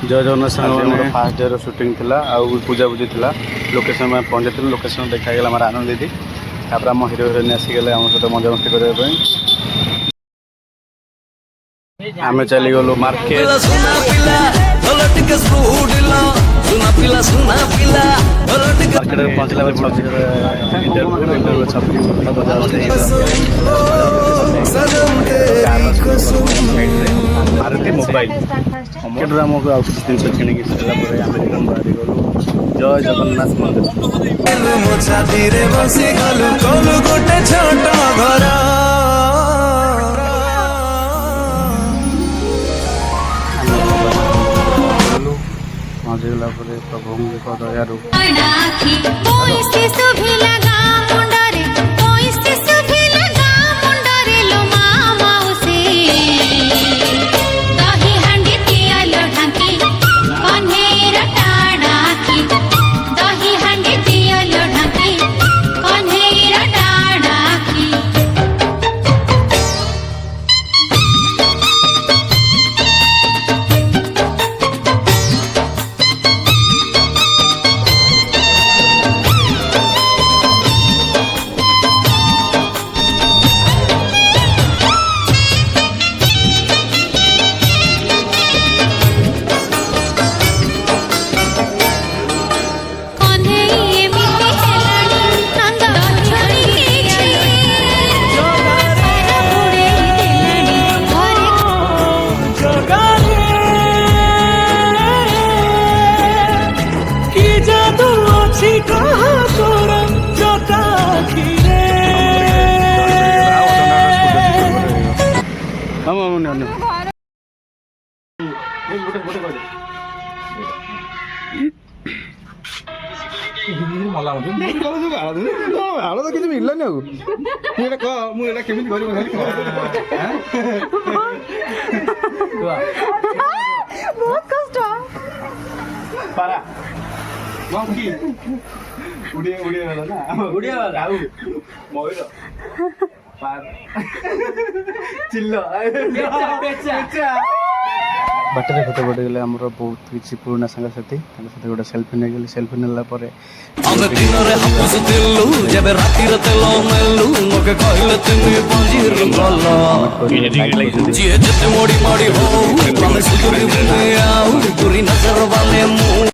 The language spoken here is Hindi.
जय जगन्नाथ सागर फास्ट डे सुटिंग थिला आउ पूजा पूजी थिला लोकेशन में पहुंचे लोकेशन देखा गला हमारा आनंद दीदी तापर आम हिरो हिरोइन आसीगले आम सहित मजा मस्ती करने आम चली गलु मार्केट मार्केट पहुँचला मारुति मोबाइल मार्केट आमको आउ किसी जिन किଣିकी सारापर आम रिटर्न बाहरी गलु जय जगन्नाथ पहुँचीगला प्रभु दयारू हाल तो किसी मिललानी आउ मुझे कह मुझे केमी कर बहुत कष्ट पारा मंकी उड़िया उड़िया वाला ना उड़िया वाला आउ मयूर पार चिल्लो पेचा बाटर फोटो पड़ गले आमर बहुत किसी पुराना सांगसाथी गोटे सेल्फी नहीं गली सेल्फी नेला परे हम दिन रे हपस दिलु जब राती रे तेलो मेलु मके कहले तुमी पंजीर गल्ला जे जते मोड़ी मोड़ी हो प्रॉमिस तुरी में आउ तुरी नजर वाले मुंह